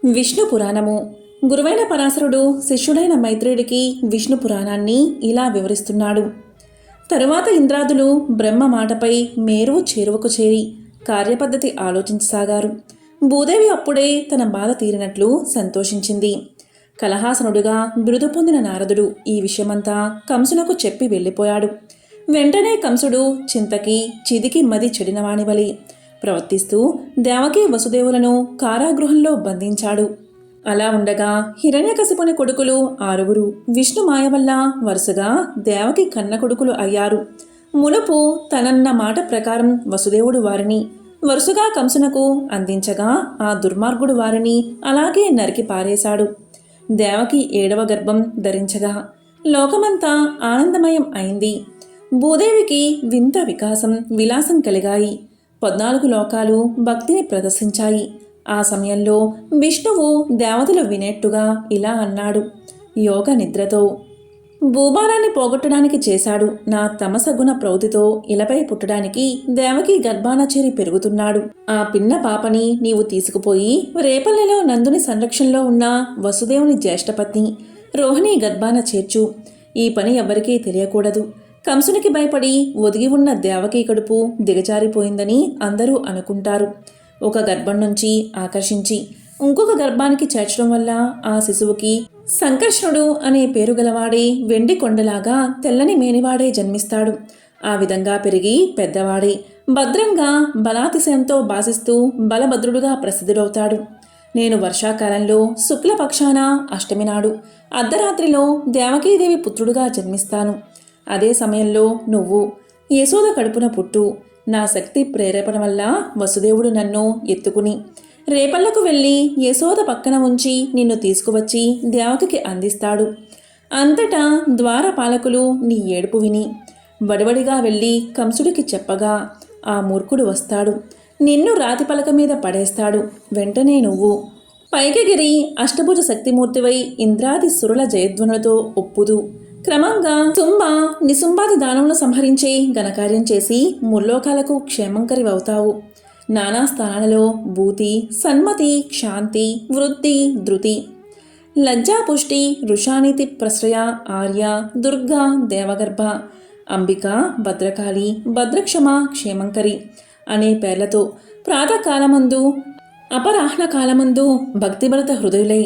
విష్ణు పురాణము. గురువైన పరాశరుడు శిష్యుడైన మైత్రేయుడికి విష్ణు పురాణాన్ని ఇలా వివరిస్తున్నాడు. తరువాత ఇంద్రాదులు బ్రహ్మ మాటపై మేరువు చేరువకు చేరి కార్యపద్ధతి ఆలోచించసాగారు. భూదేవి అప్పుడే తన బాధ తీరినట్లు సంతోషించింది. కలహాసనుడుగా బిరుదు పొందిన నారదుడు ఈ విషయమంతా కంసునకు చెప్పి వెళ్ళిపోయాడు. వెంటనే కంసుడు చింతకి చిదికి మది చెడినవాణివలి ప్రవర్తిస్తూ దేవకీ వసుదేవులను కారాగృహంలో బంధించాడు. అలా ఉండగా హిరణ్యకశిపుని కొడుకులు 6 విష్ణు మాయ వల్ల వరుసగా దేవకి కన్న కొడుకులు అయ్యారు. మునుపు తనన్న మాట ప్రకారం వసుదేవుడు వారిని వరుసగా కంసునకు అందించగా ఆ దుర్మార్గుడు వారిని అలాగే నరికి పారేశాడు. దేవకి 7వ గర్భం ధరించగా లోకమంతా ఆనందమయం అయింది. భూదేవికి వింత వికాసం విలాసం కలిగాయి. 14 లోకాలు భక్తిని ప్రదర్శించాయి. ఆ సమయంలో విష్ణువు దేవతలు వినేట్టుగా ఇలా అన్నాడు. యోగ నిద్రతో భూభారాన్ని పోగొట్టడానికి చేశాడు. నా తమసగుణ ప్రవృతితో ఇలపై పుట్టడానికి దేవకి గర్భాన చేరి పెరుగుతున్నాడు. ఆ పిన్న పాపని నీవు తీసుకుపోయి రేపల్లెలో నందుని సంరక్షణలో ఉన్న వసుదేవుని జ్యేష్ఠపత్ని రోహిణి గర్భాన చేర్చు. ఈ పని ఎవ్వరికీ తెలియకూడదు. కంసునికి భయపడి ఒదిగి ఉన్న దేవకీ కడుపు దిగజారిపోయిందని అందరూ అనుకుంటారు. ఒక గర్భం నుంచి ఆకర్షించి ఇంకొక గర్భానికి చేర్చడం వల్ల ఆ శిశువుకి సంకర్షణుడు అనే పేరు గలవాడే వెండి కొండలాగా తెల్లని మేనివాడే జన్మిస్తాడు. ఆ విధంగా పెరిగి పెద్దవాడే భద్రంగా బలాతిశయంతో భాసిస్తూ బలభద్రుడుగా ప్రసిద్ధుడవుతాడు. నేను వర్షాకాలంలో శుక్లపక్షాన అష్టమి నాడు అర్ధరాత్రిలో దేవకీదేవి పుత్రుడుగా జన్మిస్తాను. అదే సమయంలో నువ్వు యశోద కడుపున పుట్టు. నా శక్తి ప్రేరేపణ వల్ల వసుదేవుడు నన్ను ఎత్తుకుని రేపళ్లకు వెళ్ళి యశోద పక్కన ఉంచి నిన్ను తీసుకువచ్చి దేవకికి అందిస్తాడు. అంతటా ద్వారపాలకులు నీ ఏడుపు విని వడివడిగా వెళ్ళి కంసుడికి చెప్పగా ఆ మూర్ఖుడు వస్తాడు. నిన్ను రాతి పలక మీద పడేస్తాడు. వెంటనే నువ్వు పైకెగిరి అష్టభుజ శక్తిమూర్తివై ఇంద్రాది సురుల జయధ్వనులతో ఒప్పుదు క్రమంగా శుంభ నిశుంభాది దానములను సంహరించే ఘనకార్యం చేసి ముల్లోకాలకు క్షేమంకరివవుతావు. నానా స్థానాలలో భూతి, సన్మతి, శాంతి, వృద్ధి, ధృతి, లజ్జాపుష్టి, వృషానీతి, ప్రశ్రయ, ఆర్య, దుర్గా, దేవగర్భ, అంబిక, భద్రకాళి, భద్రక్షమ, క్షేమంకరి అనే పేర్లతో ప్రాతకాలమందు అపరాహ్న కాలమందు భక్తిభరిత హృదయులై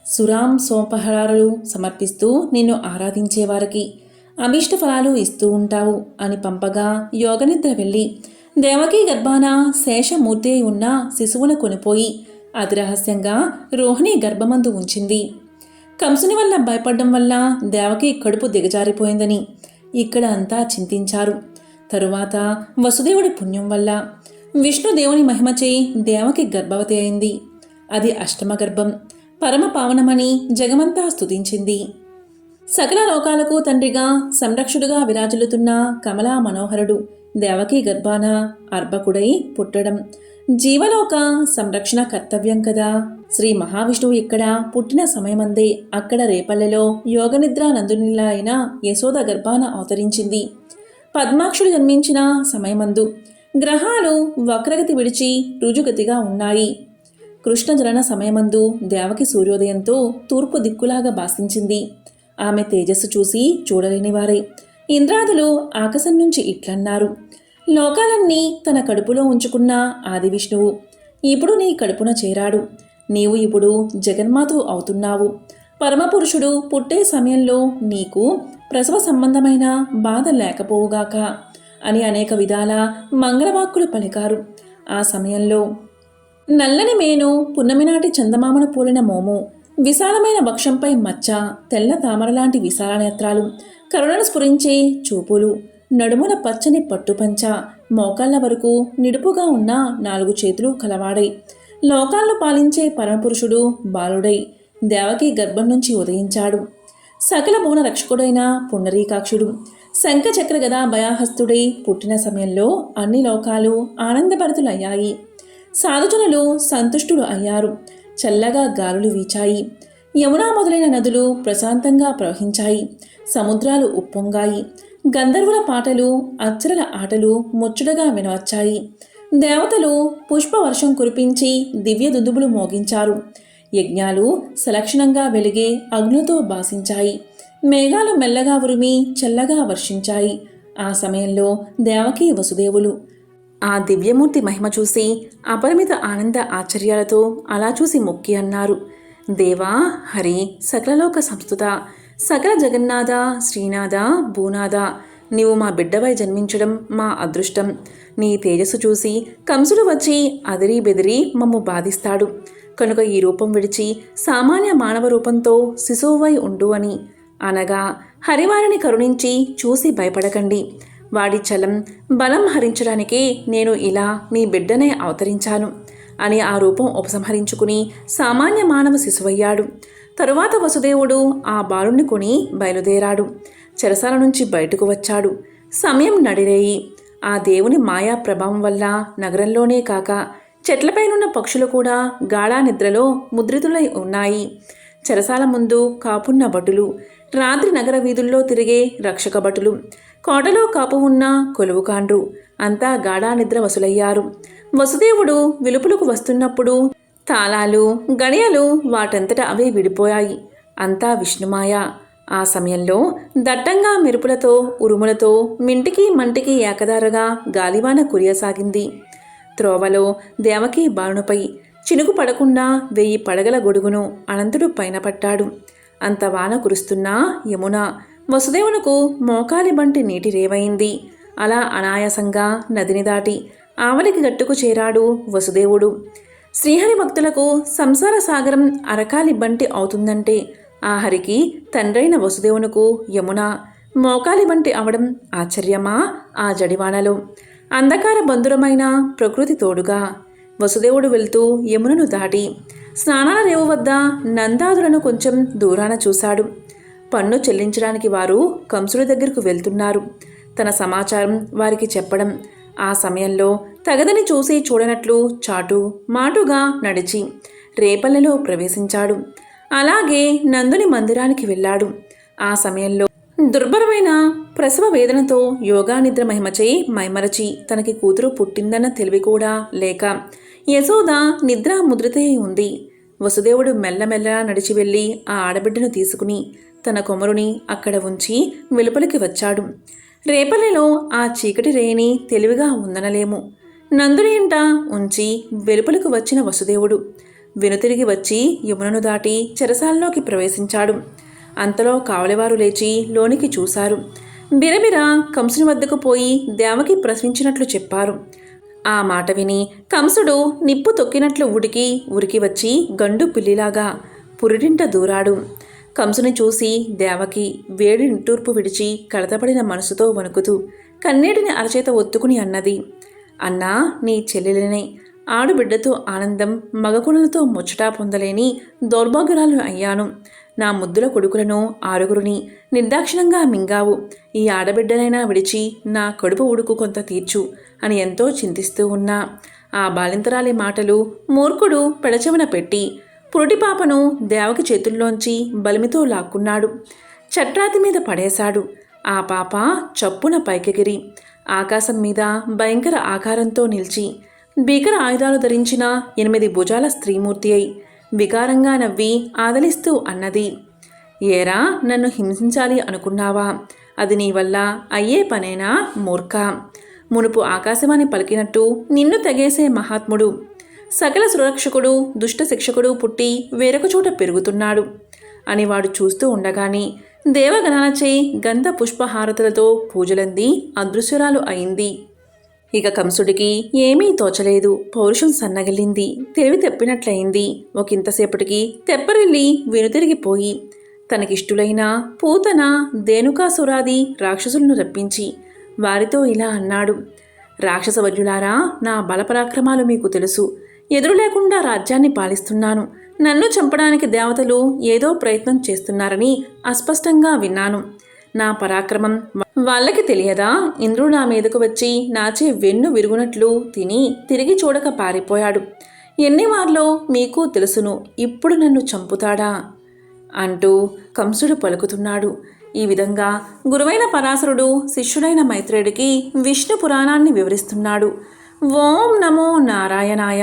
సురాం సోపహారాలు సమర్పిస్తూ నిన్ను ఆరాధించేవారికి అభీష్ట ఫలాలు ఇస్తూ ఉంటావు అని పంపగా యోగనిద్ర వెళ్ళి దేవకీ గర్భాన శేషమూర్తి అయి ఉన్న శిశువును కొనిపోయి అతి రహస్యంగా రోహిణి గర్భమందు ఉంచింది. కంసుని వల్ల భయపడడం వల్ల దేవకి కడుపు దిగజారిపోయిందని ఇక్కడ అంతా చింతించారు. తరువాత వసుదేవుడి పుణ్యం వల్ల విష్ణుదేవుని మహిమచే దేవకి గర్భవతి అయింది. అది అష్టమ గర్భం. పరమ పావనమని జగమంతా స్తుతించింది. సకల లోకాలకు తండ్రిగా సంరక్షుడుగా విరాజిల్లుతున్న కమలా మనోహరుడు దేవకీ గర్భాన అర్భకుడై పుట్టడం జీవలోక సంరక్షణ కర్తవ్యం కదా. శ్రీ మహావిష్ణువు ఇక్కడ పుట్టిన సమయమందే అక్కడ రేపల్లెలో యోగనిద్ర నందునిలా అయిన యశోద గర్భాన అవతరించింది. పద్మాక్షుడు జన్మించిన సమయమందు గ్రహాలు వక్రగతి విడిచి రుజుగతిగా ఉన్నాయి. కృష్ణ జనన సమయమందు దేవకి సూర్యోదయంతో తూర్పు దిక్కులాగా భాషించింది. ఆమె తేజస్సు చూసి చూడలేనివారే ఇంద్రాదులు ఆకాశం నుంచి ఇట్లన్నారు. లోకాలన్నీ తన కడుపులో ఉంచుకున్న ఆది విష్ణువు ఇప్పుడు నీ కడుపున చేరాడు. నీవు ఇప్పుడు జగన్మాతవు అవుతున్నావు. పరమపురుషుడు పుట్టే సమయంలో నీకు ప్రసవ సంబంధమైన బాధ లేకపోవుగాక అని అనేక విధాల మంగళవాక్కులు పలికారు. ఆ సమయంలో నల్లని మేను, పున్నమినాటి చందమామను పోలిన మోము, విశాలమైన వక్షంపై మచ్చ, తెల్ల తామరలాంటి విశాల నేత్రాలు, కరుణను స్ఫురించే చూపులు, నడుమున పచ్చని పట్టుపంచ, మోకాళ్ల వరకు నిడుపుగా ఉన్న 4 చేతులు కలవాడై లోకాలను పాలించే పరమపురుషుడు బాలుడై దేవకి గర్భం నుంచి ఉదయించాడు. సకల భువన రక్షకుడైన పుండరీకాక్షుడు శంఖచక్ర గదా భయాహస్తుడై పుట్టిన సమయంలో అన్ని లోకాలు ఆనందభరితులయ్యాయి. సాధుజనులు సంతుష్టులు అయ్యారు. చల్లగా గాలులు వీచాయి. యమునా మొదలైన నదులు ప్రశాంతంగా ప్రవహించాయి. సముద్రాలు ఉప్పొంగాయి. గంధర్వుల పాటలు, అచ్చరల ఆటలు ముచ్చటగా వినవచ్చాయి. దేవతలు పుష్పవర్షం కురిపించి దివ్య దుందుబులు మోగించారు. యజ్ఞాలు సలక్షణంగా వెలిగే అగ్నులతో భాసించాయి. మేఘాలు మెల్లగా ఉరిమి చల్లగా వర్షించాయి. ఆ సమయంలో దేవకి వసుదేవులు ఆ దివ్యమూర్తి మహిమ చూసి అపరిమిత ఆనంద ఆశ్చర్యాలతో అలా చూసి మొక్కి అన్నారు, దేవా హరి సకలలోక సంస్థుత సకల జగన్నాథ శ్రీనాథ భూనాథ, నీవు మా బిడ్డవై జన్మించడం మా అదృష్టం. నీ తేజస్సు చూసి కంసుడు వచ్చి అదిరి బెదిరి మమ్ము బాధిస్తాడు. కనుక ఈ రూపం విడిచి సామాన్య మానవ రూపంతో శిశువువై ఉండు అని అనగా, హరివారిని కరుణించి చూసి భయపడకండి. వాడి చలం బలం హరించడానికే నేను ఇలా మీ బిడ్డనే అవతరించాను అని ఆ రూపం ఉపసంహరించుకుని సామాన్య మానవ శిశువయ్యాడు. తరువాత వసుదేవుడు ఆ బాలుణ్ణి కొని బయలుదేరాడు. చెరసాల నుంచి బయటకు వచ్చాడు. సమయం నడిరేయి. ఆ దేవుని మాయా ప్రభావం వల్ల నగరంలోనే కాక చెట్లపైనున్న పక్షులు కూడా గాఢా నిద్రలో ముద్రితులై ఉన్నాయి. చెరసాల ముందు కాపున్న భటులు, రాత్రి నగర వీధుల్లో తిరిగే రక్షక భటులు, కోటలో కాపు ఉన్న కొలువుకాండ్రు అంతా గాఢా నిద్ర వసులయ్యారు. వసుదేవుడు విలుపులకు వస్తున్నప్పుడు తాళాలు గడియలు వాటంతట అవే విడిపోయాయి. అంతా విష్ణుమాయ. ఆ సమయంలో దట్టంగా మెరుపులతో ఉరుములతో మింటికి మంటికి ఏకదారగా గాలివాన కురియసాగింది. త్రోవలో దేవకి బాలునిపై చినుకు పడకుండా 1000 పడగల గొడుగును అనంతుడు పైన పట్టాడు. అంత వాన కురుస్తున్నా యమున వసుదేవునకు మోకాలి బంటి నీటి రేవైంది. అలా అనాయాసంగా నదిని దాటి ఆవలికి గట్టుకు చేరాడు వసుదేవుడు. శ్రీహరి భక్తులకు సంసార సాగరం అరకాలి బంటి అవుతుందంటే ఆ హరికి తండ్రైన వసుదేవునకు యమున మోకాలి బంటి అవడం ఆశ్చర్యమా? ఆ జడివానలో అంధకార బంధురమైన ప్రకృతి తోడుగా వసుదేవుడు వెళ్తూ యమునను దాటి స్నానాల రేవు వద్ద నందాదులను కొంచెం దూరాన చూశాడు. పన్ను చెల్లించడానికి వారు కంసుడి దగ్గరకు వెళ్తున్నారు. తన సమాచారం వారికి చెప్పడం. ఆ సమయంలో తగదని చూసి చూడనట్లు చాటు మాటుగా నడిచి రేపల్లెలో ప్రవేశించాడు. అలాగే నందుని మందిరానికి వెళ్ళాడు. ఆ సమయంలో దుర్భరమైన ప్రసవ వేదనతో యోగా నిద్ర మహిమచే మైమరచి తనకి కూతురు పుట్టిందన్న తెలివి కూడా లేక యశోద నిద్ర ముద్రితే ఉంది. వసుదేవుడు మెల్లమెల్లగా నడిచి వెళ్ళి ఆ ఆడబిడ్డను తీసుకుని తన కొమరుని అక్కడ ఉంచి వెలుపలికి వచ్చాడు. రేపల్లెలో ఆ చీకటి రేణి తెలివిగా ఉందనలేము. నందుని ఇంట ఉంచి వెలుపలికి వచ్చిన వసుదేవుడు వెనుతిరిగి వచ్చి యమునను దాటి చెరసాల్లోకి ప్రవేశించాడు. అంతలో కావలివారు లేచి లోనికి చూశారు. బిరబిర కంసుని వద్దకు పోయి దేవకి ప్రశ్నించినట్లు చెప్పారు. ఆ మాట విని కంసుడు నిప్పు తొక్కినట్లు ఉరికి వచ్చి గండు పిల్లిలాగా పురిటింట దూరాడు. కంసుని చూసి దేవకి వేడి నిట్టూర్పు విడిచి కలతపడిన మనసుతో వణుకుతూ కన్నీటిని అరచేత ఒత్తుకుని అన్నది, అన్నా, నీ చెల్లెలనే ఆడుబిడ్డతో ఆనందం మగకుణులతో ముచ్చటా పొందలేని దౌర్భాగ్యురాలు అయ్యాను. నా ముద్దుల కొడుకులను 6గురిని నిర్దాక్షిణంగా మింగావు. ఈ ఆడబిడ్డనైనా విడిచి నా కడుపు ఉడుకు కొంత తీర్చు అని ఎంతో చింతిస్తూ ఉన్నా. ఆ బాలింతరాలి మాటలు మూర్ఖుడు పెడచెవిన పెట్టి పురుటిపాపను దేవకి చేతుల్లోంచి బలిమితో లాక్కున్నాడు. చట్రాతి మీద పడేశాడు. ఆ పాప చప్పున పైకెగిరి ఆకాశం మీద భయంకర ఆకారంతో నిలిచి భీకర ఆయుధాలు ధరించిన 8 భుజాల స్త్రీమూర్తి అయి వికారంగా నవ్వి ఆదలిస్తూ అన్నది, ఏరా, నన్ను హింసించాలి అనుకున్నావా? అది నీ వల్ల అయ్యే పనేనా మూర్ఖ? మునుపు ఆకాశవాణి పలికినట్టు నిన్ను తెగేసే మహాత్ముడు, సకల సురక్షకుడు, దుష్ట శిక్షకుడు పుట్టి వేరొక చోట పెరుగుతున్నాడు అని వాడు చూస్తూ ఉండగానే దేవగణాలచే గంధ పుష్పహారతులతో పూజలంది అదృశ్యురాలు అయింది. ఇక కంసుడికి ఏమీ తోచలేదు. పౌరుషం సన్నగిల్లింది. తెలివి తెప్పినట్లయింది. ఒకంతసేపటికి తెప్పరిల్లి వెనుతిరిగిపోయి తనకిష్టులైన పూతన ధేనుకాసురాది రాక్షసులను రప్పించి వారితో ఇలా అన్నాడు, రాక్షస వజ్రులారా, నా బలపరాక్రమాలు మీకు తెలుసు. ఎదురు లేకుండా రాజ్యాన్ని పాలిస్తున్నాను. నన్ను చంపడానికి దేవతలు ఏదో ప్రయత్నం చేస్తున్నారని అస్పష్టంగా విన్నాను. నా పరాక్రమం వాళ్ళకి తెలియదా? ఇంద్రుడు నా మీదకు వచ్చి నాచే వెన్ను విరుగునట్లు తిని తిరిగి చూడక పారిపోయాడు. ఎన్నివార్లో మీకు తెలుసును. ఇప్పుడు నన్ను చంపుతాడా అంటూ కంసుడు పలుకుతున్నాడు. ఈ విధంగా గురువైన పరాశరుడు శిష్యుడైన మైత్రేయుడికి విష్ణు పురాణాన్ని వివరిస్తున్నాడు. ఓం నమో నారాయణాయ.